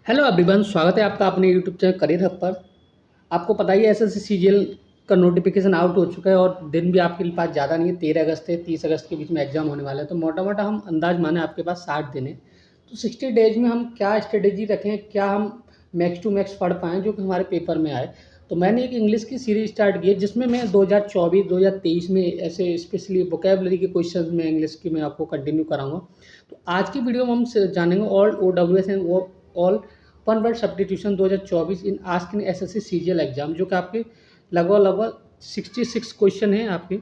Hello everyone, स्वागत है आपका अपने यूट्यूब चैनल करियर हब पर। आपको पता ही है एसएससी सीजीएल का नोटिफिकेशन आउट हो चुका है और दिन भी आपके पास ज़्यादा नहीं है। 13 अगस्त से 30 अगस्त के बीच में एग्जाम होने वाला है, तो मोटा मोटा हम अंदाज माने आपके पास 60 दिन है। तो 60 डेज में हम क्या स्ट्रेटेजी रखें, क्या हम मैक्स टू मैक्स पढ़ पाएँ जो कि हमारे पेपर में आए। तो मैंने एक इंग्लिश की सीरीज स्टार्ट की है जिसमें मैं 2024-2023 में ऐसे स्पेशली वोकेबलरी के क्वेश्चन में इंग्लिश की मैं आपको कंटिन्यू कराऊंगा। तो आज की वीडियो में हम जानेंगे all OWS and all one word substitution 2024 in ask in SSC CGL exam, जो कि आपके लगभग 66 क्वेश्चन हैं आपके,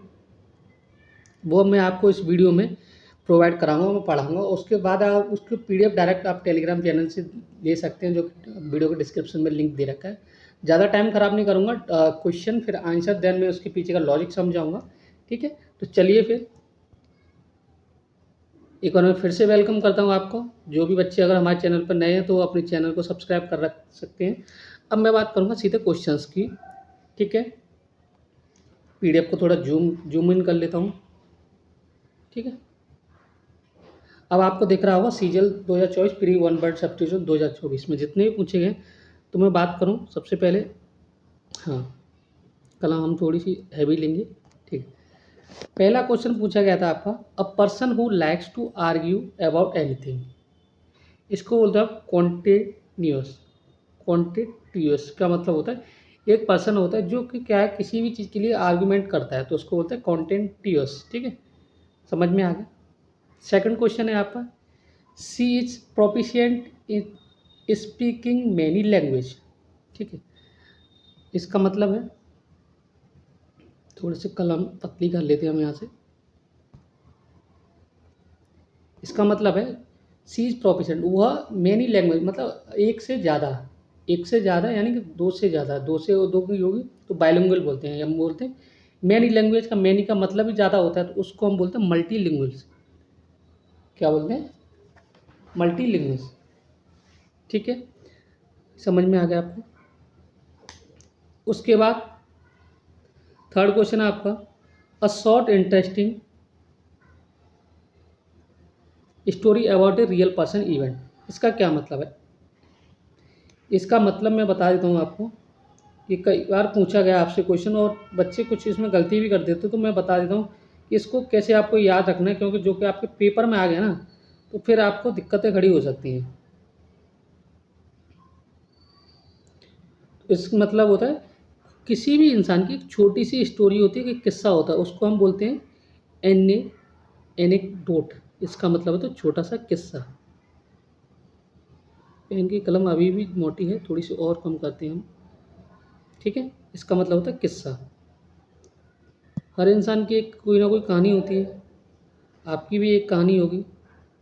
वो मैं आपको इस वीडियो में प्रोवाइड कराऊंगा, मैं पढ़ाऊंगा। उसके बाद आप उसके पीडीएफ डायरेक्ट आप टेलीग्राम चैनल से ले सकते हैं, जो वीडियो के डिस्क्रिप्शन में लिंक दे रखा है। ज़्यादा टाइम ख़राब नहीं करूँगा, क्वेश्चन फिर आंसर देन मैं उसके पीछे का लॉजिक समझाऊँगा। ठीक है, तो चलिए फिर एक बार मैं फिर से वेलकम करता हूँ आपको। जो भी बच्चे अगर हमारे चैनल पर नए हैं तो अपने चैनल को सब्सक्राइब कर रख सकते हैं। अब मैं बात करूँगा सीधे क्वेश्चंस की। ठीक है, पीडीएफ को थोड़ा जूम इन कर लेता हूँ। ठीक है, अब आपको दिख रहा होगा CGL 2024 pre one word substitution 2024 में जितने भी पूछे गए। तो मैं बात करूँ सबसे पहले, हाँ, कलम हम थोड़ी सी हैवी लेंगे। ठीक है, पहला क्वेश्चन पूछा गया था आपका, a person who likes to argue about anything, इसको बोलते हैं कॉन्टिन्यूस। कॉन्टिन्यूस का मतलब होता है एक पर्सन होता है जो कि क्या है, किसी भी चीज़ के लिए आर्गुमेंट करता है, तो उसको बोलते हैं कॉन्टिन्यूस। ठीक है, समझ में आ गया। सेकंड क्वेश्चन है आपका, C is proficient in speaking many language. ठीक है, इसका मतलब है, थोड़े से कलम पतली कर लेते हैं हम यहाँ से। इसका मतलब है सी इज प्रोफिशिएंट, वह मैनी लैंग्वेज मतलब एक से ज़्यादा यानी कि दो से ज़्यादा, दो से दो की होगी तो बाइलिंगुअल बोलते हैं। हम बोलते हैं मैनी लैंग्वेज का मैनी का मतलब ही ज़्यादा होता है, तो उसको हम बोलते हैं मल्टी लिंग्वल्स। क्या बोलते हैं? मल्टी लिंग्वल्स। ठीक है, समझ में आ गया आपको। उसके बाद थर्ड क्वेश्चन है आपका, a short interesting story about a real person event, इसका क्या मतलब है? इसका मतलब मैं बता देता हूँ आपको। ये कई बार पूछा गया आपसे क्वेश्चन और बच्चे कुछ इसमें गलती भी कर देते, तो मैं बता देता हूँ कि इसको कैसे आपको याद रखना है, क्योंकि जो कि आपके पेपर में आ गया ना तो फिर आपको दिक्कतें खड़ी हो सकती हैं। इसका मतलब होता है किसी भी इंसान की एक छोटी सी स्टोरी होती है, कि किस्सा होता है, उसको हम बोलते हैं एने एनेक्डोट। इसका मतलब होता है छोटा सा किस्सा। पेन की कलम अभी भी मोटी है, थोड़ी सी और कम करते हैं हम। ठीक है, इसका मतलब होता है किस्सा। हर इंसान की एक कोई ना कोई कहानी होती है, आपकी भी एक कहानी होगी।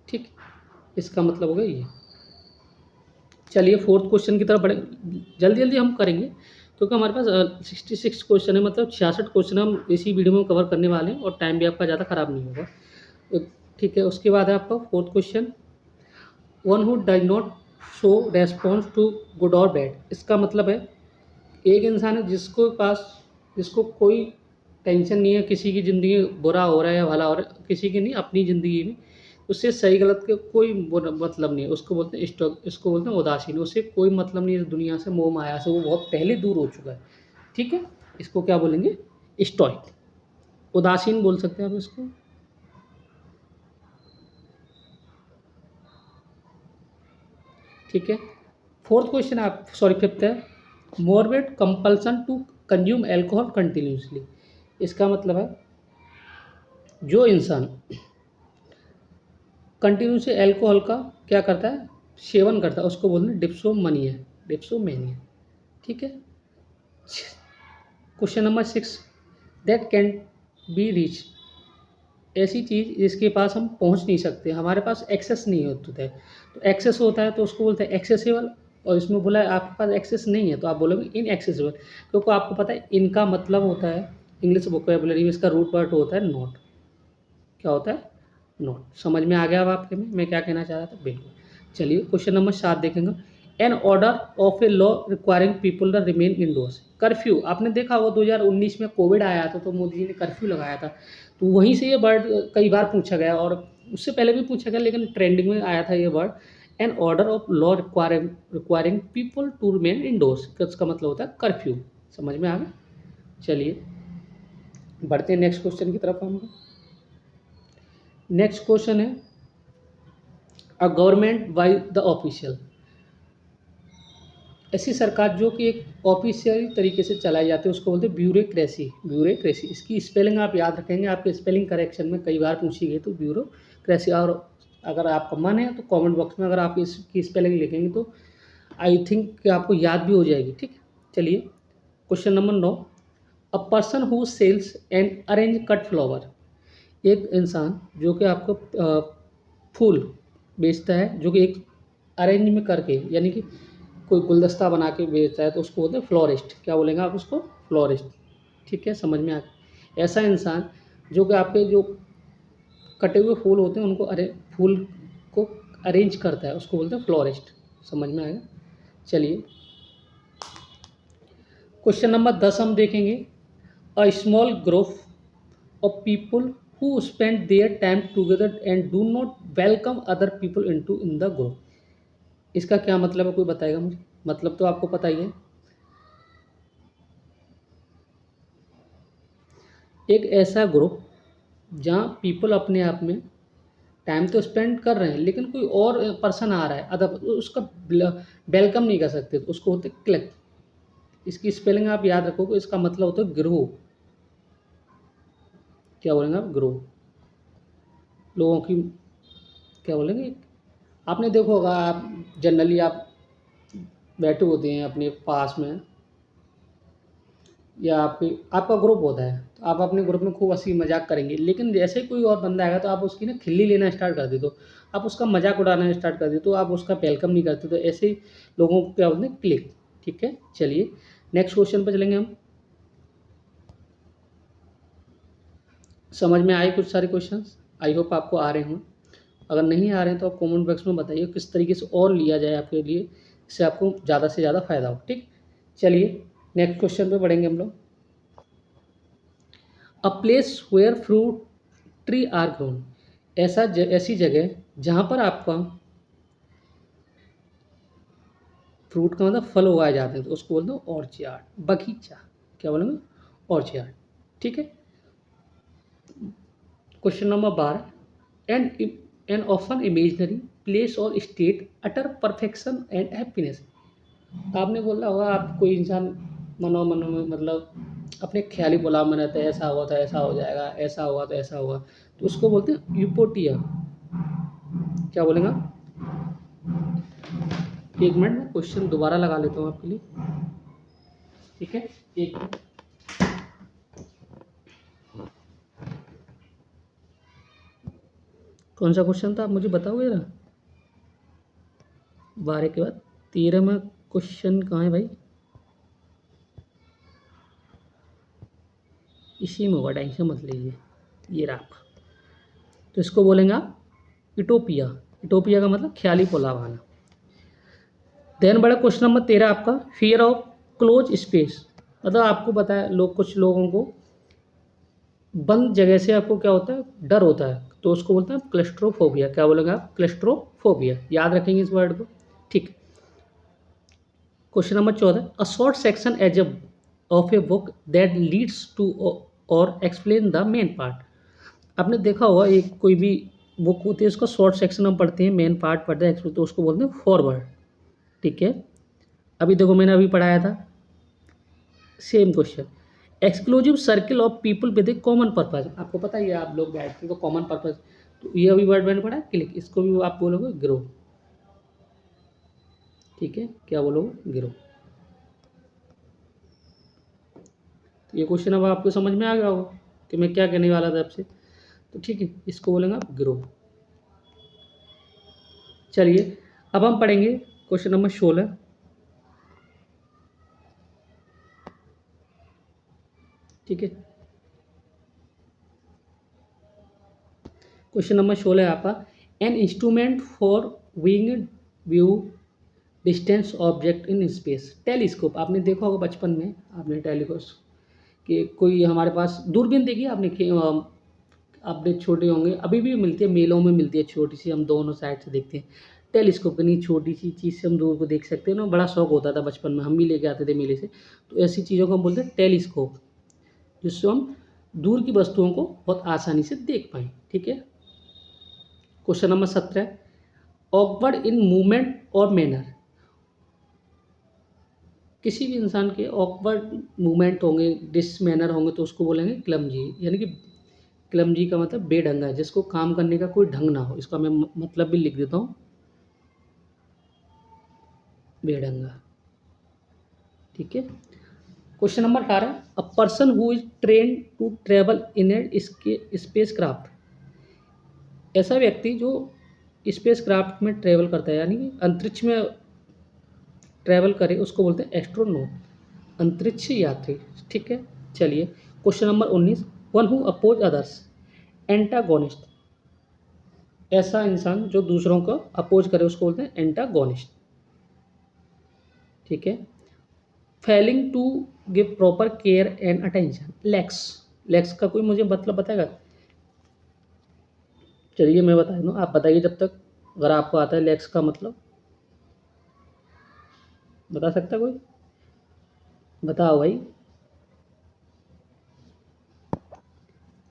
ठीक, इसका मतलब होगा ये। चलिए फोर्थ क्वेश्चन की तरफ बढ़े, जल्दी जल्दी हम करेंगे क्योंकि हमारे पास 66 क्वेश्चन है, मतलब 66 क्वेश्चन हम इसी वीडियो में कवर करने वाले हैं और टाइम भी आपका ज़्यादा ख़राब नहीं होगा। तो ठीक है, उसके बाद है आपका fourth question, one who does not show response to good और बैड, इसका मतलब है एक इंसान है जिसको कोई टेंशन नहीं है, किसी की ज़िंदगी बुरा हो रहा है या भला हो रहा है, किसी की नहीं, अपनी ज़िंदगी में उससे सही गलत के कोई मतलब नहीं है, उसको बोलते हैं स्टॉक, इसको बोलते हैं उदासीन। उससे कोई मतलब नहीं है इस दुनिया से, मोह माया से वो बहुत पहले दूर हो चुका है। ठीक है, इसको क्या बोलेंगे? स्टॉइक, उदासीन बोल सकते हैं आप इसको। ठीक है, फोर्थ क्वेश्चन आप सॉरी फिफ्थ है, morbid compulsion to consume alcohol continuously, इसका मतलब है जो इंसान कंटिन्यू से एल्कोहल का क्या करता है, सेवन करता है, उसको बोलते हैं डिप्सोमनिया, डिप्सोमेनिया। ठीक है, question number 6, that can be reach, ऐसी चीज़ जिसके पास हम पहुंच नहीं सकते, हमारे पास एक्सेस नहीं होता है। तो एक्सेस होता है तो उसको बोलते हैं एक्सेसिबल, और इसमें बोला है आपके पास एक्सेस नहीं है तो आप बोलोगे इनएक्सेसिबल, क्योंकि आपको पता है इनका मतलब होता है इंग्लिश वोकैबुलरी में इसका रूट वर्ड होता है नॉट। क्या होता है? नॉट। समझ में आ गया अब आपके में मैं क्या कहना चाह रहा था? बिल्कुल। चलिए क्वेश्चन नंबर 7 देखेंगे, an order of a law requiring people the remain indoors, curfew. आपने देखा वो 2019 में कोविड आया था तो मोदी जी ने कर्फ्यू लगाया था, तो वहीं से ये वर्ड कई बार पूछा गया और उससे पहले भी पूछा गया, लेकिन ट्रेंडिंग में आया था ये word, an order of law requiring people to remain indoors, इसका मतलब होता है कर्फ्यू। समझ में आ गया। चलिए बढ़ते हैं नेक्स्ट क्वेश्चन की तरफ हम। नेक्स्ट क्वेश्चन है a government by the official, ऐसी सरकार जो कि एक ऑफिशियल तरीके से चलाई जाती है उसको बोलते हैं ब्यूरोक्रेसी। ब्यूरोक्रेसी, इसकी स्पेलिंग आप याद रखेंगे, आपके स्पेलिंग करेक्शन में कई बार पूछी गई तो ब्यूरोक्रेसी। और अगर आपका मन है तो कमेंट बॉक्स में अगर आप इसकी स्पेलिंग लिखेंगे तो आई थिंक कि आपको याद भी हो जाएगी। ठीक है, चलिए question number 9, a person who sells and arrange cut flower, एक इंसान जो कि आपको फूल बेचता है, जो कि एक अरेंज में करके, यानी कि कोई गुलदस्ता बना के बेचता है तो उसको बोलते हैं फ्लोरिस्ट। क्या बोलेंगे आप उसको? फ्लोरिस्ट। ठीक है, समझ में आ गया। ऐसा इंसान जो कि आपके जो कटे हुए फूल होते हैं उनको फूल को अरेंज करता है उसको बोलते हैं फ्लोरिस्ट। समझ में आएगा। चलिए क्वेश्चन नंबर 10 हम देखेंगे, a small group of people who spend their time together and do not welcome other people into in the group, इसका क्या मतलब है? कोई बताएगा मुझे? मतलब तो आपको पता ही है। एक ऐसा ग्रुप जहाँ पीपल अपने आप में टाइम तो स्पेंड कर रहे हैं लेकिन कोई और पर्सन आ रहा है अदर, उसका वेलकम नहीं कर सकते तो उसको होते क्लिक। इसकी स्पेलिंग आप याद रखोगे, इसका मतलब होता है ग्रुप। क्या बोलेंगे आप? ग्रुप। लोगों की क्या बोलेंगे, आपने देखा होगा, आप जनरली आप बैठे होते हैं अपने पास में या आपका ग्रुप होता है तो आप अपने ग्रुप में खूब हंसी मजाक करेंगे, लेकिन जैसे ही कोई और बंदा आएगा तो आप उसकी ना खिल्ली लेना स्टार्ट कर देते हो, आप उसका मजाक उड़ाना स्टार्ट कर देते हो, आप उसका वेलकम नहीं करते। तो ऐसे ही लोगों को क्या बोलते हैं? क्लिक। ठीक है, चलिए नेक्स्ट क्वेश्चन पर चलेंगे हम। समझ में आए कुछ सारे क्वेश्चंस? आई होप आपको आ रहे हों। अगर नहीं आ रहे हैं तो आप कमेंट बॉक्स में बताइए किस तरीके से और लिया जाए आपके लिए, इससे आपको ज़्यादा से ज़्यादा फायदा हो। ठीक, चलिए नेक्स्ट क्वेश्चन पे बढ़ेंगे हम लोग। A place where fruit tree are grown, ऐसी जगह जहाँ पर आपका फ्रूट का मतलब फल उगाए जाते हैं तो उसको बोलते हैं ऑर्चयार्ड, बगीचा। क्या बोलेंगे? ऑर्चयार्ड। ठीक है, question number 12, and of an imaginary place और state utter perfection and happiness, आपने बोला होगा, आप कोई इंसान मनो में मतलब अपने ख्याली पुलाव में रहता है, ऐसा हुआ तो ऐसा हो जाएगा, ऐसा हुआ तो ऐसा होगा, तो उसको बोलते हैं यूपोटिया। क्या बोलेंगे? एक मिनट में क्वेश्चन दोबारा लगा लेता हूँ आपके लिए। ठीक है, एक मिनट। कौन सा क्वेश्चन था आप मुझे बताओगे ना? 12 के बाद 13 में क्वेश्चन कहाँ है भाई? इसी में होगा, टेंशन मत लीजिए, ये रहा आपका। तो इसको बोलेंगे आप इटोपिया। इटोपिया का मतलब ख्याली पुलाव आना। देन बड़ा क्वेश्चन नंबर 13 आपका, फियर ऑफ क्लोज स्पेस, मतलब आपको पता है कुछ लोगों को बंद जगह से आपको क्या होता है? डर होता है, तो उसको बोलते हैं क्लेस्ट्रोफोबिया। क्या बोलेंगे आप? क्लेस्ट्रोफोबिया। याद रखेंगे इस वर्ड को। ठीक, question number 14, a short section as a of a book that leads to और एक्सप्लेन द मेन पार्ट, आपने देखा होगा एक कोई भी बुक होती है उसका शॉर्ट सेक्शन हम पढ़ते हैं, मेन पार्ट पढ़ते हैं, तो उसको बोलते हैं फॉरवर्ड। ठीक है, अभी देखो मैंने अभी पढ़ाया था same question, exclusive circle of people with A common purpose, आपको पता ही है, आप लोग बैठते तो कॉमन पर्पज, तो ये अभी वर्ड मैंने पढ़ा क्लिक, इसको भी आप बोलोगे ग्रो। ठीक है, क्या बोलोगे? ग्रो। तो ये क्वेश्चन अब आपको समझ में आ गया होगा कि मैं क्या कहने वाला था आपसे। तो ठीक है, इसको बोलेंगे आप ग्रो। चलिए अब हम पढ़ेंगे क्वेश्चन नंबर 16। ठीक है, क्वेश्चन नंबर 16 है आपका, an instrument for wing view distance object in space, telescope. आपने देखा होगा बचपन में, आपने टेलीस्कोप कि कोई हमारे पास दूरबीन देखी आपने, आपने छोटे होंगे, अभी भी मिलती है, मेलों में मिलती है छोटी सी, हम दोनों साइड से देखते हैं। टेलीस्कोप इतनी छोटी सी चीज़ से हम दूर को देख सकते हैं ना, बड़ा शौक होता था बचपन में, हम भी लेके आते थे मेले से। तो ऐसी चीज़ों को हम बोलते हैं टेलीस्कोप, जिससे हम दूर की वस्तुओं को बहुत आसानी से देख पाएँ। ठीक है। Question number 17, awkward in movement और मैनर। किसी भी इंसान के ऑकवर्ड मूवमेंट होंगे, डिसमैनर होंगे, तो उसको बोलेंगे क्लमजी। यानी कि क्लमजी का मतलब बेढंगा है, जिसको काम करने का कोई ढंग ना हो। इसका मैं मतलब भी लिख देता हूँ, बेढंगा। ठीक है। Question number 18, a person who is train to travel in a spacecraft. ऐसा व्यक्ति जो स्पेस क्राफ्ट में ट्रेवल करता है, यानी कि अंतरिक्ष में ट्रैवल करे, उसको बोलते हैं एस्ट्रोनॉट, अंतरिक्ष यात्री। ठीक है। चलिए question number 19, one who oppose others, antagonist. ऐसा इंसान जो दूसरों को अपोज करे, उसको बोलते हैं एंटागोनिस्ट। ठीक है। Failing to give proper care and attention, lax. Lax का कोई मुझे मतलब बताएगा? चलिए मैं बता दूँ, आप बताइए जब तक, अगर आपको आता है लैक्स का मतलब, बता सकता है कोई? बताओ भाई।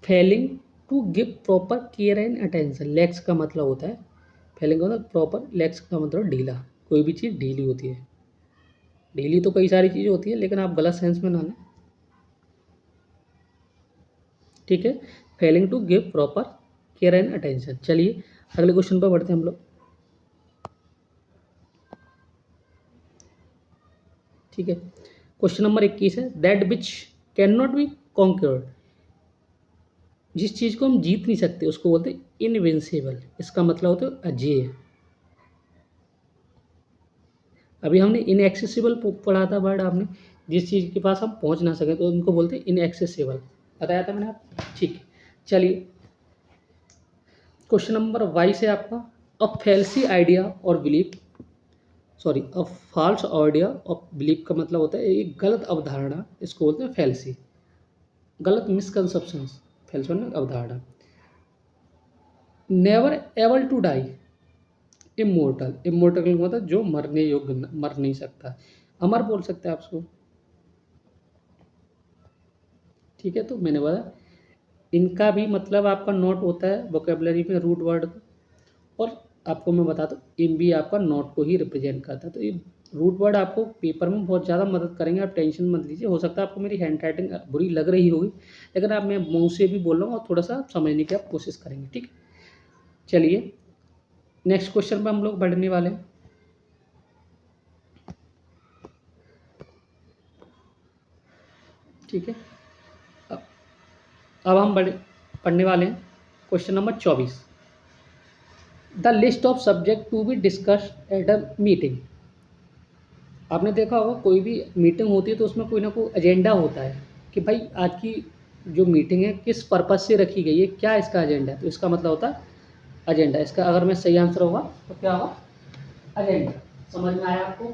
Failing to give proper care and attention, lax का मतलब होता है, फेलिंग का मतलब प्रॉपर, लैक्स का मतलब ढीला। कोई भी चीज़ ढीली होती है। ढीली तो कई सारी चीज़ें होती है, लेकिन आप गलत सेंस में ना लें। ठीक है। Failing to give proper care and attention. चलिए अगले क्वेश्चन पर बढ़ते हैं हम लोग। ठीक है। क्वेश्चन नंबर 21 है, that which can not be conquered. जिस चीज़ को हम जीत नहीं सकते, उसको बोलते हैं इनविंसिबल। इसका मतलब होता है अजेय। अभी हमने इनएक्सेसिबल पढ़ा था वर्ड, आपने जिस चीज़ के पास हम पहुंच ना सके, तो उनको बोलते हैं इनएक्सेसिबल, बताया था मैंने आप। ठीक है। चलिए क्वेश्चन नंबर 22 है आपका, अ फैल्सी आइडिया और belief, sorry, a false idea और बिलीफ का मतलब होता है एक गलत अवधारणा, इसको बोलते हैं फैल्सी, गलत मिसकंसेप्शन। फैल्सी मतलब अवधारणा। Never able to die, immortal. Immortal का मतलब जो मरने योग्य, मर नहीं सकता, अमर बोल सकते हैं आप उसको। ठीक है। तो मैंने बोला इनका भी मतलब आपका नोट होता है वोकेबलरी में रूट वर्ड का, और आपको मैं बता दूँ इन भी आपका नोट को ही रिप्रेजेंट करता है। तो ये रूट वर्ड आपको पेपर में बहुत ज़्यादा मदद करेंगे, आप टेंशन मत लीजिए। हो सकता है आपको मेरी हैंड राइटिंग बुरी लग रही होगी, लेकिन आप, मैं मुँह से भी बोल रहा हूँ और थोड़ा सा समझने की आप कोशिश करेंगे। ठीक है। चलिए नेक्स्ट क्वेश्चन पर हम लोग बढ़ने वाले हैं। ठीक है। अब अब हम पढ़ने वाले हैं question number 24, the list of subject to be discussed at a meeting. आपने देखा होगा कोई भी मीटिंग होती है तो उसमें कोई ना कोई एजेंडा होता है कि भाई आज की जो मीटिंग है किस पर्पज़ से रखी गई है, क्या इसका एजेंडा है। तो इसका मतलब होता है एजेंडा। इसका अगर मैं सही आंसर होगा तो क्या होगा, एजेंडा। समझ में आया आपको?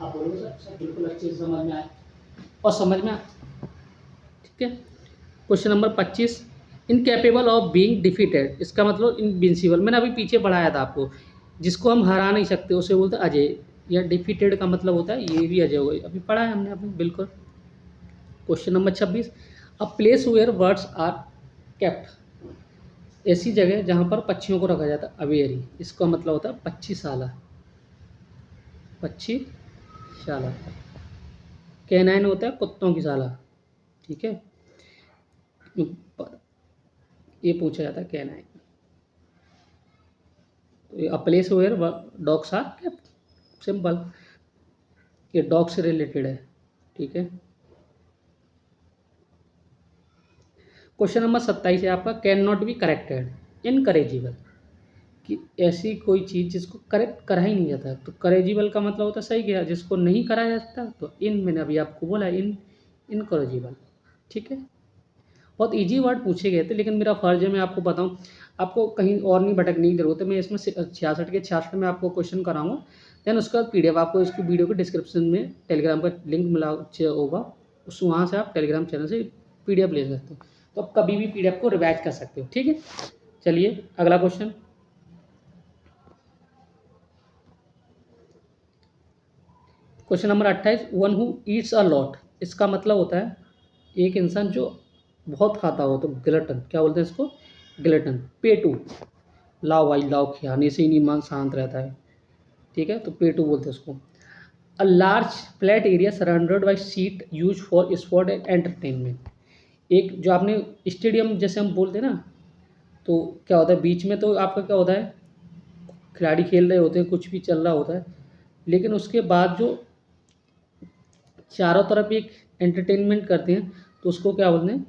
आप बोलोगे सर, सर बिल्कुल अच्छे से समझ में आया और समझ में आया। ठीक है। Question number 25, incapable of being defeated, इसका मतलब इनविंसिबल। मैंने अभी पीछे पढ़ाया था आपको, जिसको हम हरा नहीं सकते उसे बोलते हैं अजय, या डिफीटेड का मतलब होता है ये भी अजय होगा, अभी पढ़ा है हमने अभी बिल्कुल। Question number 26, a place where birds are kept, ऐसी जगह जहाँ पर पक्षियों को रखा जाता है, अवेयरी, इसका मतलब होता है पक्षीशाला, पक्षीशाला। कैनाइन होता है कुत्तों की शाला। ठीक है। ये पूछा जाता है canine. A place where dogs are kept, simple, ये डॉग से रिलेटेड है। ठीक है। क्वेश्चन नंबर 27 है आपका, can not be corrected, incorrigible, कि ऐसी कोई चीज़ जिसको करेक्ट करा ही नहीं जाता। तो करेजिबल का मतलब होता है सही गया, जिसको नहीं कराया जा सकता, तो इन, मैंने अभी आपको बोला इनकरेजिबल। ठीक है। बहुत इजी वर्ड पूछे गए थे, लेकिन मेरा फर्ज है मैं आपको बताऊं, आपको कहीं और नहीं भटकने की जरूरत है। मैं इसमें 66 के 66 में आपको क्वेश्चन कराऊंगा, देन उसका पीडीएफ आपको इसकी वीडियो के डिस्क्रिप्शन में टेलीग्राम का लिंक मिला होगा, उस वहाँ से आप टेलीग्राम चैनल से पीडीएफ ले सकते हो, तो आप कभी भी पीडीएफ को रिवाइज कर सकते हो। ठीक है। चलिए अगला question, question number 28, one who Yeats a lot, इसका मतलब होता है एक इंसान जो बहुत खाता हो, तो ग्लटन क्या बोलते हैं इसको, ग्लटन। पेटू, लाओ भाई लाओ, खाने से ही नहीं मन शांत रहता है, ठीक है, तो पेटू बोलते हैं उसको। A large flat area surrounded by seat use for sport and entertainment, एक जो आपने स्टेडियम जैसे हम बोलते हैं ना, तो क्या होता है बीच में, तो आपका क्या होता है, खिलाड़ी खेल रहे होते हैं, कुछ भी चल रहा होता है, लेकिन उसके बाद जो चारों तरफ एक एंटरटेनमेंट करते हैं, तो उसको क्या बोलते हैं,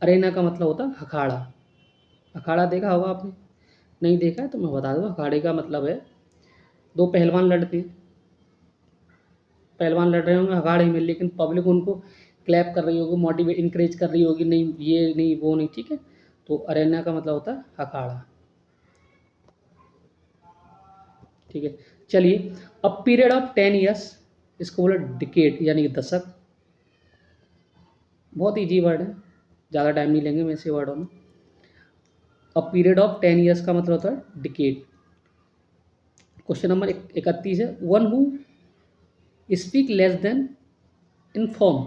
अरेना का मतलब होता है अखाड़ा। अखाड़ा देखा होगा आपने, नहीं देखा है तो मैं बता दूँ, अखाड़े का मतलब है दो पहलवान लड़ते हैं, पहलवान लड़ रहे होंगे अखाड़े में, लेकिन पब्लिक उनको क्लैप कर रही होगी, मोटिवेट इंकरेज कर रही होगी, नहीं ये नहीं वो नहीं, ठीक है, तो अरेना का मतलब होता है अखाड़ा, ठीक है। चलिए, अ पीरियड ऑफ 10 ईयर्स, इसको बोला डिकेड यानी कि दशक, बहुत ईजी वर्ड है, ज़्यादा टाइम नहीं लेंगे मैं इसे वर्डों में। अ पीरियड ऑफ 10 ईयर्स का मतलब होता है डिकेड। क्वेश्चन नंबर 31 है, one who speak less than inform,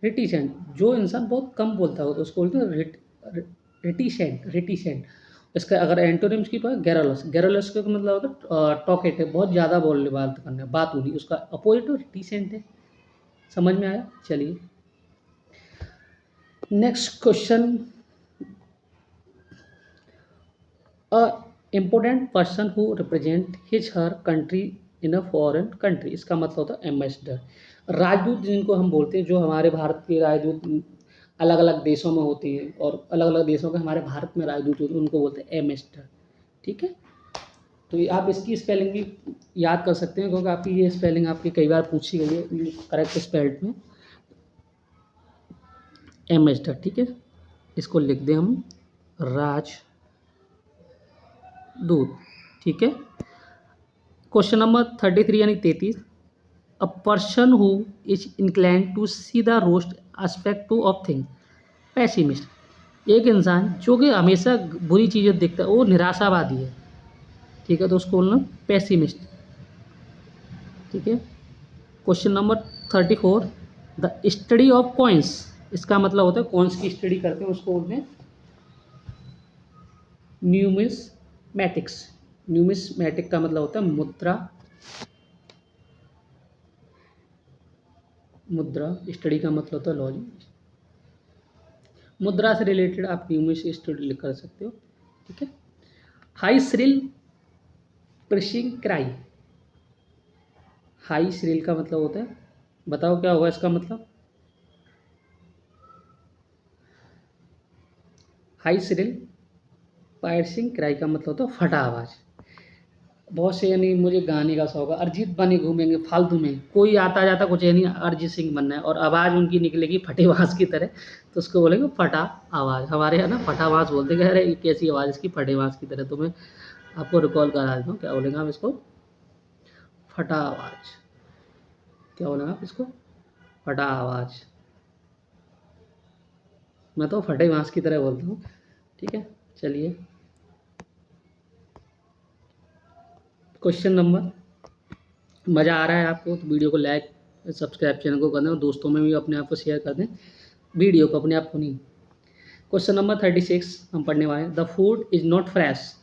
reticent, जो इंसान बहुत कम बोलता हो तो उसको बोलते हैं रिटिसेंट, रिटिसेंट। इसका अगर एंटोनिम्स की बात, गैरोलस, गैरोलस का मतलब होता है टॉकेटिव, बहुत ज़्यादा बोलने बात करना, बात होनी, उसका अपोजिट रिटिसेंट है। समझ में आया? चलिए next question, a important person who represent his her country in a foreign country, इसका मतलब होता है एम्बेसडर। राजदूत जिनको हम बोलते हैं, जो हमारे भारत के राजदूत अलग अलग देशों में होते हैं, और अलग अलग देशों के हमारे भारत में राजदूत होते हैं, उनको बोलते हैं एम्बेसडर, ठीक है। तो ये आप इसकी स्पेलिंग भी याद कर सकते हैं, क्योंकि आपकी ये स्पेलिंग आपकी कई बार पूछी गई है करेक्ट स्पेल्ड में, एम्बेसडर, ठीक है। इसको लिख दें हम राजदूत, ठीक है। क्वेश्चन नंबर 33 यानी 33, a person who is incline to see the worst aspect to of thing, pessimist, एक इंसान जो कि हमेशा बुरी चीज़ें देखता है, वो निराशावादी है, ठीक है, तो उसको बोलना पैसिमिस्ट, ठीक है। Question number 34, the study of coins, इसका मतलब होता है कॉइन्स की स्टडी करते हैं, उसको बोलते हैं न्यूमिस्मैटिक्स। न्यूमिस्मैटिक का मतलब होता है मुद्रा, मुद्रा स्टडी का मतलब होता है लॉजिक, मुद्रा से रिलेटेड आप न्यूमिस स्टडी कर सकते हो, ठीक है। High shrill piercing cry, high shrill का मतलब होता है, बताओ क्या होगा इसका मतलब, हाई श्रिल पायर्सिंग क्राई का मतलब होता है फटा आवाज़। बहुत से यानी मुझे गाने का शौक है, अरिजीत बने घूमेंगे फालतू में, कोई आता जाता कुछ है नहीं, अरिजीत सिंह बनना है, और आवाज़ उनकी निकलेगी फटे बाँस की तरह, तो उसको बोलेंगे फटा आवाज़, हमारे यहाँ ना फटा बाँस बोलते हैं, अरे ये कैसी आवाज़ इसकी फटे बाँस की तरह, तो मैं आपको रिकॉल करा देता हूँ, क्या बोलेंगे आप इसको, फटा आवाज़, क्या बोलेंगे आप इसको, फटा आवाज़, मैं तो फटे बाँस की तरह बोलता हूँ, ठीक है। चलिए क्वेश्चन नंबर, मज़ा आ रहा है आपको तो वीडियो को लाइक सब्सक्राइब चैनल को कर दें, और दोस्तों में भी अपने आप को शेयर कर दें, वीडियो को, अपने आप को नहीं। क्वेश्चन नंबर 36 हम पढ़ने वाले हैं, the food is not fresh,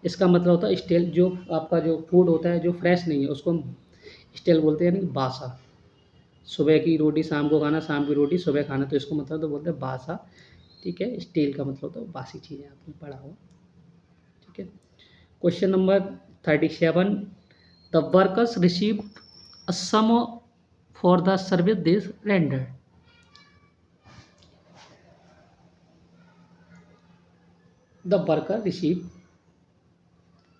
इसका मतलब होता है स्टेल, जो आपका जो फूड होता है जो फ्रेश नहीं है उसको हम स्टेल बोलते हैं, यानी बासा। सुबह की रोटी शाम को खाना, शाम की रोटी सुबह खाना, तो इसको मतलब तो बोलते हैं बासा, ठीक है। स्टेल का मतलब होता है बासी चीज़ें, आपने पढ़ा हो, ठीक है। Question number 37, the workers receive a sum for the service they rendered, the worker receive,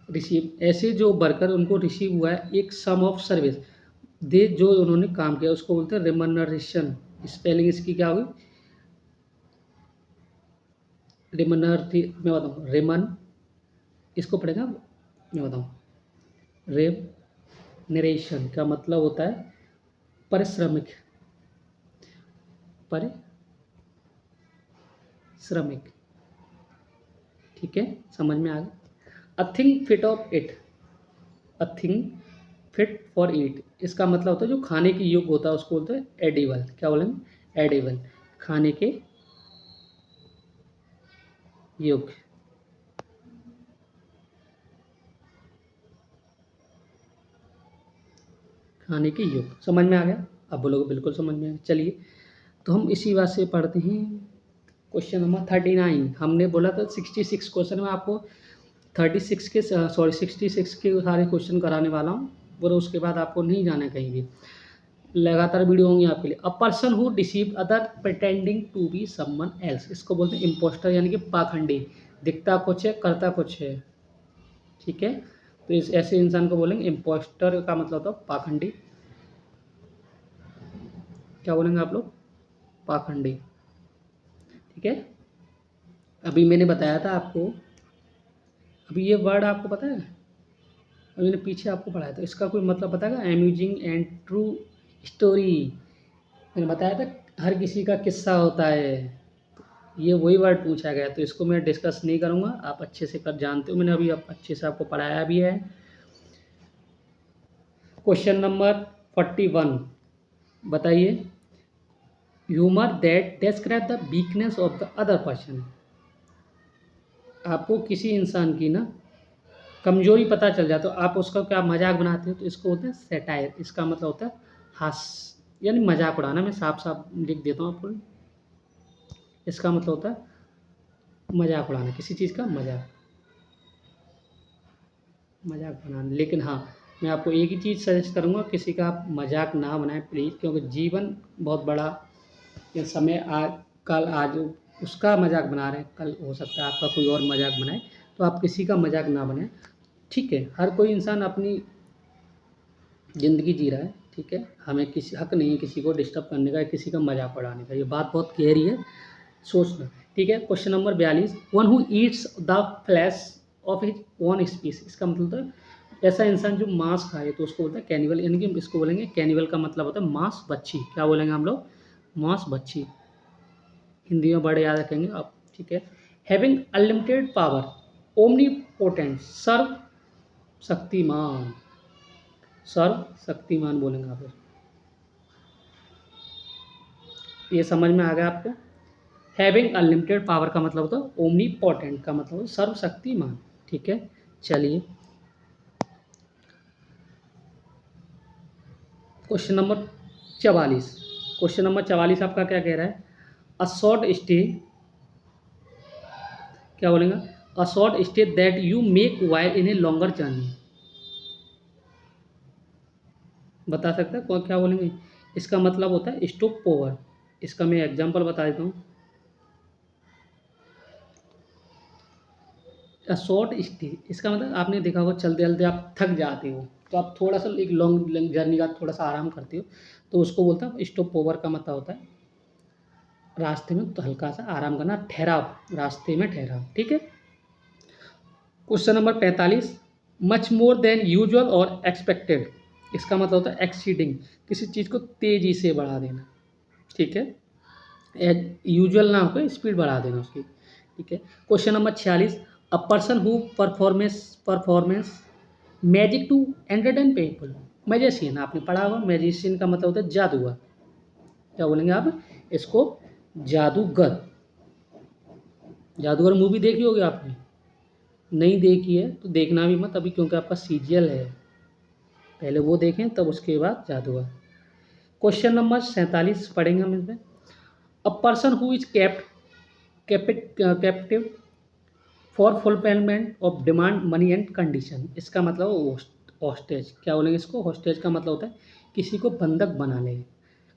receive ऐसे जो वर्कर उनको रिसीव हुआ है एक सम ऑफ सर्विस, दे जो उन्होंने काम किया उसको बोलते हैं रिमनरेशन, स्पेलिंग इसकी क्या होगी, रिमनर, मैं बताऊँ रेमन, इसको पढ़ेगा मैं बताऊँ, रेम नरेशन का मतलब होता है परिश्रमिक, परिश्रमिक, ठीक है, समझ में आ गया। A thing fit of it, a thing fit for eat, इसका मतलब होता है जो खाने के योग्य होता है उसको बोलते हैं एडिबल। क्या बोलेंगे? एडिबल, खाने के योग्य। खाने के योग्य, समझ में आ गया? अब बोलोगे बिल्कुल समझ में आ गया। चलिए तो हम इसी बात से पढ़ते हैं क्वेश्चन नंबर 39। हमने बोला था 66 क्वेश्चन में आपको 36 के 66 के सारे क्वेश्चन कराने वाला हूँ, और उसके बाद आपको नहीं जाना कहीं भी, लगातार वीडियो होंगी आपके लिए। A person who deceive other pretending to be someone else, इसको बोलते हैं इम्पोस्टर, यानी कि पाखंडी, दिखता कुछ है करता कुछ है। ठीक है, तो इस ऐसे इंसान को बोलेंगे इम्पोस्टर, का मतलब होता है पाखंडी। क्या बोलेंगे आप लोग? पाखंडी। ठीक है, अभी मैंने बताया था आपको, अभी ये वर्ड आपको पता है, अभी मैंने पीछे आपको पढ़ाया था, इसका कोई मतलब पता है? अम्यूजिंग एंड ट्रू स्टोरी, मैंने बताया था हर किसी का किस्सा होता है, ये वही वर्ड पूछा गया, तो इसको मैं डिस्कस नहीं करूँगा, आप अच्छे से कर जानते हो, मैंने अभी अच्छे से आपको पढ़ाया भी है। क्वेश्चन नंबर 41 बताइए, humour that describe the weakness of the other person, आपको किसी इंसान की ना कमजोरी पता चल जाए तो आप उसका क्या मजाक बनाते हो, तो इसको बोलते हैं सेटायर, इसका मतलब होता है हास्य, यानी मजाक उड़ाना। मैं साफ साफ लिख देता हूँ आपको, इसका मतलब होता है मजाक उड़ाना, किसी चीज़ का मजाक बनाना। लेकिन हाँ, मैं आपको एक ही चीज़ सजेस्ट करूँगा, किसी का आप मजाक ना बनाएं प्लीज़, क्योंकि जीवन बहुत बड़ा, ये समय आज कल, आज उसका मजाक बना रहे हैं, कल हो सकता है आपका कोई और मजाक बनाए, तो आप किसी का मजाक ना बनाएं। ठीक है, हर कोई इंसान अपनी ज़िंदगी जी रहा है, ठीक है, हमें किसी हक नहीं है किसी को डिस्टर्ब करने का, किसी का मजाक उड़ाने का, ये बात बहुत गहरी है, सोचना। ठीक है, question number 42, one who eats the flesh of his own species, इसका मतलब होता है ऐसा इंसान जो मांस खाए, तो उसको बोलता है कैनिवल, यानी कि इसको बोलेंगे कैनिवल, का मतलब होता है मांस भक्षी। क्या बोलेंगे हम लोग? मांस भक्षी, हिंदी में बड़े याद रखेंगे आप। ठीक है, हैविंग अनलिमिटेड पावर, ओमनीपोटेंट, सर्व शक्तिमान, सर्व शक्तिमान बोलेंगे आप, ये समझ में आ गया आपको? हैविंग अनलिमिटेड पावर का मतलब होता है ओमनीपोटेंट, का मतलब सर्वशक्तिमान। ठीक है, चलिए क्वेश्चन नंबर 44, क्वेश्चन नंबर 44 आपका क्या कह रहा है? अ शॉर्ट स्टे, क्या बोलेंगे? A short stay that you make while in a longer journey, बता सकते हैं क्या बोलेंगे? इसका मतलब होता है स्टॉप ओवर, इसका मैं एग्जांपल बता देता हूँ। अ शॉर्ट स्टे, इसका मतलब आपने देखा होगा चलते चलते आप थक जाते हो, तो आप थोड़ा सा एक लॉन्ग जर्नी का थोड़ा सा आराम करते हो, तो उसको बोलता है स्टॉप ओवर, का मतलब होता है रास्ते में तो हल्का सा आराम करना, ठहराव, रास्ते में ठहराव। ठीक है, question number 45, much more than usual और एक्सपेक्टेड, इसका मतलब होता है एक्सीडिंग, किसी चीज़ को तेज़ी से बढ़ा देना। ठीक है, यूजुअल ना होकर स्पीड बढ़ा देना उसकी। ठीक है, question number 46, a person who performance magic to entertain people, magician, आपने पढ़ा होगा, मैजिशियन का मतलब होता है जादूगर। क्या बोलेंगे आप इसको? जादूगर, जादूगर मूवी देखी होगी आपने, नहीं देखी है तो देखना भी मत अभी, क्योंकि आपका सीजीएल है, पहले वो देखें तब उसके बाद जादूगर। क्वेश्चन नंबर 47 पढ़ेंगे हम इसमें, अ person who is captive for fulfilment of demand money and condition, इसका मतलब हॉस्टेज। क्या बोलेंगे इसको? हॉस्टेज का मतलब होता है किसी को बंधक बना ले।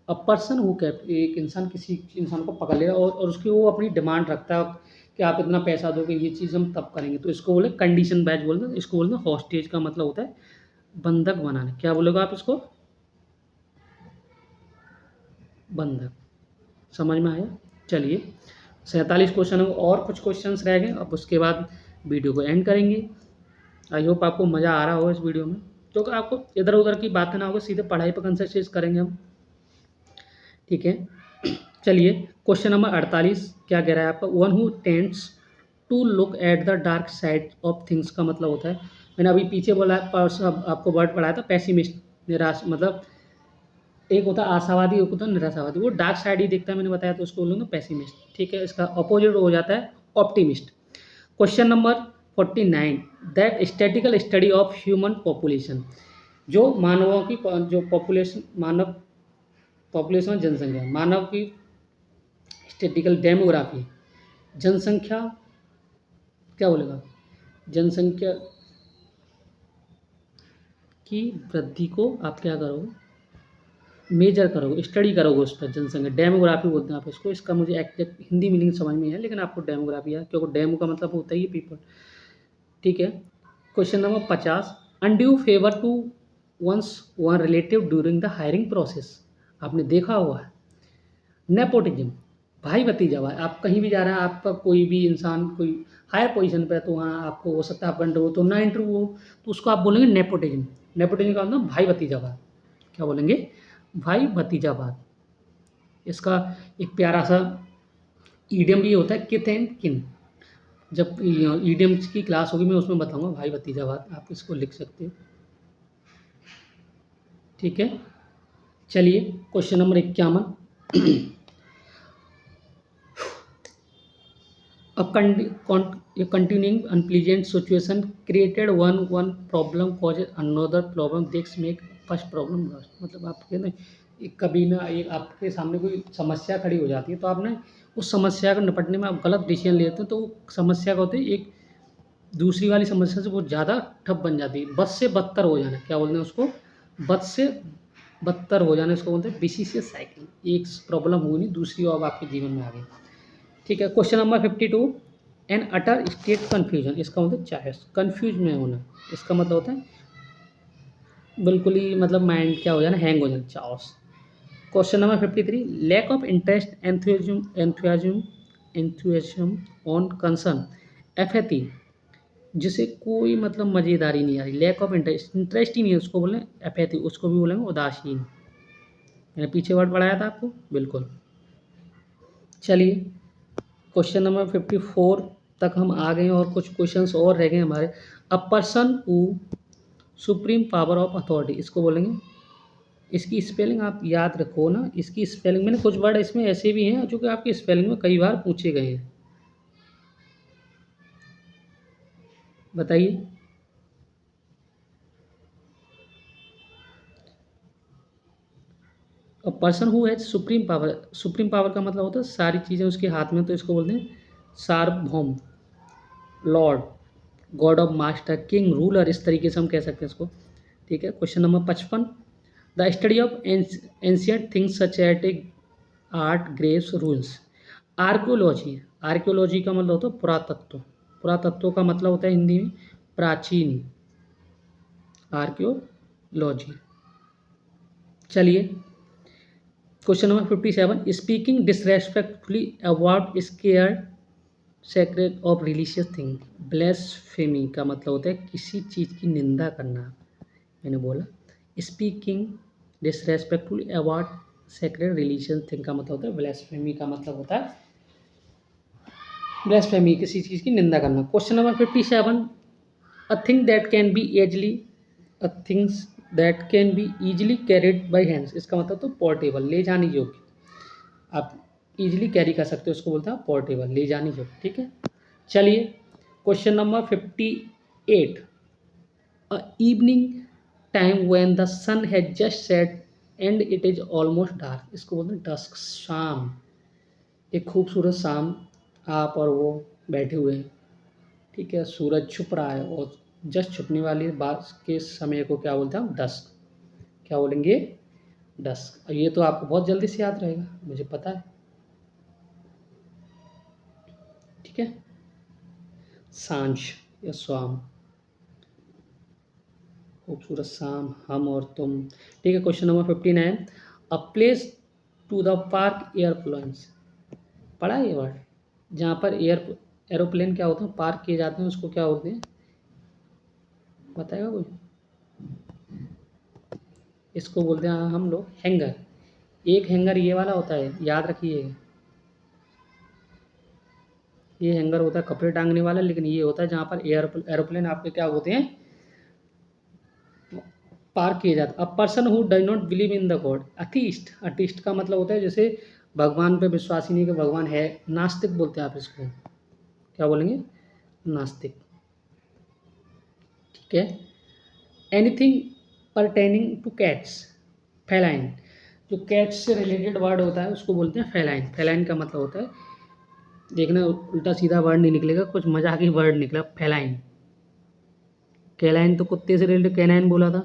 अ पर्सन हु कैप्ट, एक इंसान किसी इंसान को पकड़ लेगा और उसकी वो अपनी डिमांड रखता है कि आप इतना पैसा दोगे, ये चीज़ हम तब करेंगे, तो इसको बोले कंडीशन बैच बोलते हैं, इसको बोलते हैं हॉस्टेज, का मतलब होता है बंधक बनाना। क्या बोलोगे आप इसको? बंधक, समझ में आया? चलिए 47 क्वेश्चन है, और कुछ क्वेश्चंस रह गए, अब उसके बाद वीडियो को एंड करेंगे। आई होप आपको मज़ा आ रहा हो इस वीडियो में, क्योंकि आपको इधर उधर की बातें ना होगी, सीधे पढ़ाई पर कंसंट्रेट करेंगे हम। ठीक है, चलिए क्वेश्चन नंबर 48 क्या कह रहा है आपका? One who tends to look at the dark side of things, का मतलब होता है, मैंने अभी पीछे बोला आपको वर्ड पढ़ाया था पैसिमिस्ट, निराश मतलब एक होता है आशावादी, एक होता है निराशावादी। वो डार्क साइड ही देखता है, मैंने बताया, तो उसको बोलूँगा पेसिमिस्ट। ठीक है, इसका अपोजिट हो जाता है optimist. Question number 49, that statistical study of human population, जो मानवों की जो पॉपुलेशन, मानव पॉपुलेशन, जनसंख्या, मानव की स्टैटिकल डेमोग्राफी, जनसंख्या, क्या बोलेगा, जनसंख्या की वृद्धि को आप क्या करोगे, मेजर करोगे, स्टडी करोगे उस पर, जनसंख्या, डेमोग्राफी बोलते हैं आप इसको। इसका मुझे एग्जैक्ट हिंदी मीनिंग समझ में है, लेकिन आपको डेमोग्राफी है, क्योंकि डेमो का मतलब होता ही है पीपल। ठीक है, question number 50, undue favour to one's one relative during the hiring process, आपने देखा हुआ है। नेपोटिज्म, भाई भतीजावाद, आप कहीं भी जा रहे हैं, आपका कोई भी इंसान कोई हायर पोजीशन पे है, तो वहाँ आपको हो सकता है आप इंटरव्यू तो ना इंटरव्यू हो, तो उसको आप बोलेंगे नेपोटिज्म। नेपोटिज्म का मतलब भाई भतीजावाद, क्या बोलेंगे, भाई भतीजावाद। इसका एक प्यारा सा ईडियम भी होता है, किथ एंड किन। जब ईडियम्स की क्लास होगी मैं उसमें बताऊंगा भाई भतीजावाद, आप इसको लिख सकते हो। ठीक है, चलिए question number 51, a continuing unpleasant situation created one problem causes another problem, this make first problem worse। मतलब आप कहते हैं कभी ना एक आपके सामने कोई समस्या खड़ी हो जाती है, तो आपने उस समस्या को निपटने में आप गलत डिसीजन लेते हैं, तो वो समस्या का होते है एक दूसरी वाली समस्या से बहुत ज़्यादा ठप बन जाती है, बद से बदतर हो जाना, क्या बोलते हैं उसको, बद से बदतर हो जाना, इसको बोलते हैं विशिशियस साइकिल। एक प्रॉब्लम हुई नहीं, दूसरी और आपके जीवन में आ गई। ठीक है, क्वेश्चन नंबर 52, एन अटर स्टेट कन्फ्यूजन, इसका मतलब चायस, कन्फ्यूज में होना, इसका मतलब होता है बिल्कुल ही मतलब माइंड क्या हो जाना, हैंग हो जाना, chaos. Question number 53, lack of interest, enthusiasm on concern, apathy, जिसे कोई मतलब मज़ेदारी नहीं आ रही, लैक ऑफ इंटरेस्ट, इंटरेस्ट ही नहीं है, उसको बोलें एपैथी, उसको भी बोलेंगे उदासीन। मैंने पीछे वर्ड पढ़ाया था आपको, बिल्कुल। चलिए क्वेश्चन नंबर 54 तक हम आ गए हैं, और कुछ क्वेश्चंस और रह गए हमारे। अ person who supreme power of authority, इसको बोलेंगे, इसकी स्पेलिंग आप याद रखो ना, इसकी स्पेलिंग, मैंने कुछ वर्ड इसमें ऐसे भी हैं जो कि आपकी स्पेलिंग में कई बार पूछे गए हैं, बताइए। अ person who has supreme power, supreme power का मतलब होता है सारी चीज़ें उसके हाथ में, तो इसको बोलते हैं सार्वभौम, lord, god of master, king, ruler, इस तरीके से हम कह सकते हैं इसको। ठीक है, question number 55, the study of ancient things such at a art graves rules, archaeology, archaeology का मतलब होता है पुरातत्व, पुरातत्व का मतलब होता है हिंदी में प्राचीन, आर्कियोलॉजी। चलिए question number 57, speaking disrespectfully about scare sacred of religious thing, blasphemy का मतलब होता है किसी चीज़ की निंदा करना, मैंने बोला। Speaking disrespectfully about sacred religious thing का मतलब होता है ब्लेसफेमी, का मतलब होता है ब्लेसफेमी, किसी चीज़ की निंदा करना। Question number 57, a thing that can be easily, a things that can be easily carried by hands, इसका मतलब तो पोर्टेबल, ले जाने योग्य, आप इजीली कैरी कर सकते हो, उसको बोलते हैं पोर्टेबल, ले जाने योग्य। ठीक है, चलिए question number 58, a evening time when the sun has just set and it is almost dark, इसको बोलते हैं डस्क, शाम, एक खूबसूरत शाम, आप और वो बैठे हुए हैं, ठीक है, सूरज छुप रहा है, और जस्ट छुपने वाली बात के समय को क्या बोलते हैं, डस्क, क्या बोलेंगे, डस्क। ये तो आपको बहुत जल्दी से याद रहेगा, मुझे पता है। ठीक है, सांझ या शाम, खूबसूरत शाम, हम और तुम। ठीक है, question number 59, a place to the park airplanes, पढ़ा है ये वर्ड, जहाँ पर एरोप्लेन क्या होता है, पार्क किए जाते हैं, उसको क्या बोलते हैं, बताएगा कोई, इसको बोलते हैं हम लोग हैंगर। एक हैंगर ये वाला होता है, याद रखिए, ये हैंगर होता है कपड़े टांगने वाला, लेकिन ये होता है जहाँ पर एरोप्लेन आपके क्या होते हैं, पार किया जाता। अ person who does not believe in the God, atheist, atheist का मतलब होता है जैसे भगवान पे विश्वास ही नहीं कि भगवान है, नास्तिक बोलते हैं आप इसको, क्या बोलेंगे, नास्तिक, ठीक है। Anything pertaining two cats, feline, जो कैट्स से रिलेटेड वर्ड होता है उसको बोलते हैं फेलाइन। फेलाइन का मतलब होता है, देखना उल्टा सीधा वर्ड नहीं निकलेगा, कुछ मजाकी वर्ड निकला, फेलाइन। कैलाइन तो कुत्ते से रिलेटेड कैनाइन बोला था,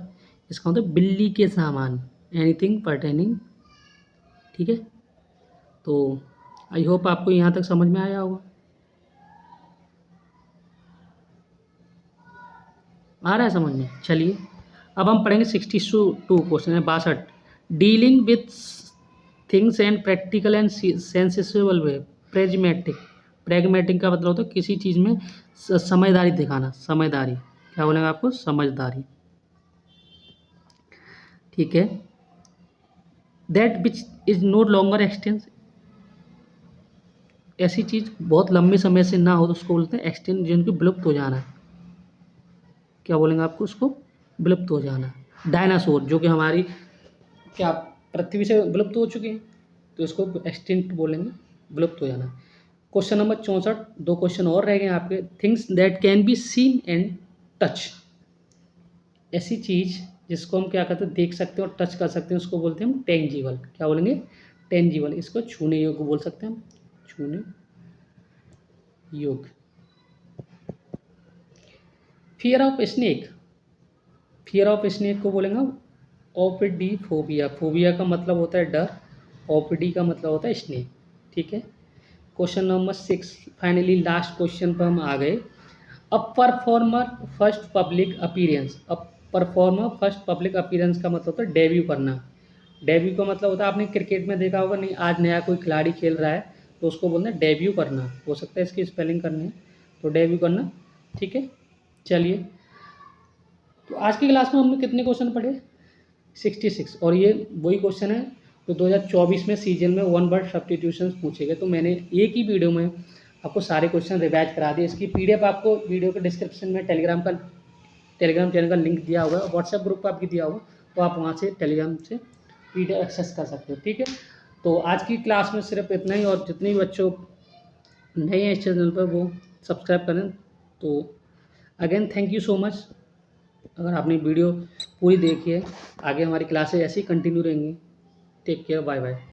इसका मतलब बिल्ली के सामान, एनीथिंग परटेनिंग, ठीक है। तो आई होप आपको यहाँ तक समझ में आया होगा। आ रहा है समझ में? चलिए अब हम पढ़ेंगे 62 क्वेश्चन है 62। Dealing with things and practical and sensible way, pragmatic. Pragmatic का मतलब होता है किसी चीज़ में समझदारी दिखाना, समझदारी, क्या बोलेंगे आपको, समझदारी, ठीक है। That which is no longer exists, ऐसी चीज़ बहुत लंबे समय से ना हो तो उसको बोलते हैं एक्सटेंस, जिनकी विलुप्त हो जाना, क्या बोलेंगे आपको, उसको विलुप्त हो जाना। डायनासोर, जो कि हमारी क्या पृथ्वी से विलुप्त हो चुके हैं, तो इसको एक्सटिंक्ट बोलेंगे, विलुप्त हो जाना। क्वेश्चन नंबर 64, दो क्वेश्चन और रह गए आपके। Things that can be seen and touch, ऐसी चीज़ जिसको हम क्या करते हैं, देख सकते हैं और टच कर सकते हैं, उसको बोलते हैं हम टेंजिबल, क्या बोलेंगे, टेंजिबल। इसको छूने योग्य बोल सकते हैं हम, छूने योग्य। Fear of snake, fear of snake को बोलेंगे ओपिडी फोबिया। फोबिया का मतलब होता है डर, ओपीडी का मतलब होता है स्नेक, ठीक है। Question number 6, finally last question पर हम आ गए। A performer first public appearance, a performer first public appearance का मतलब होता है डेब्यू करना। डेब्यू का मतलब होता है, आपने क्रिकेट में देखा होगा, नहीं आज नया कोई खिलाड़ी खेल रहा है तो उसको बोलते हैं डेब्यू करना, हो सकता है इसकी स्पेलिंग करनी है, तो डेब्यू करना, ठीक है। चलिए तो आज की क्लास में हमने कितने क्वेश्चन पढ़े, 66, और ये वही क्वेश्चन है जो 2024 में सीजन में वन वर्ड सब्स्टिट्यूशन पूछे गए। तो मैंने एक ही वीडियो में आपको सारे क्वेश्चन रिवाइज करा दिए। इसकी पीडीएफ आपको वीडियो के डिस्क्रिप्शन में टेलीग्राम चैनल का लिंक दिया होगा, व्हाट्सएप ग्रुप पर आपकी दिया होगा, तो आप वहाँ से टेलीग्राम से पीडीएफ एक्सेस कर सकते हो, ठीक है। तो आज की क्लास में सिर्फ इतना ही, और जितने भी बच्चों नए हैं इस चैनल पर वो सब्सक्राइब करें। तो again thank you so much, अगर आपने वीडियो पूरी देखी है। आगे हमारी क्लासेज ऐसी कंटिन्यू रहेंगी। Take care, bye bye.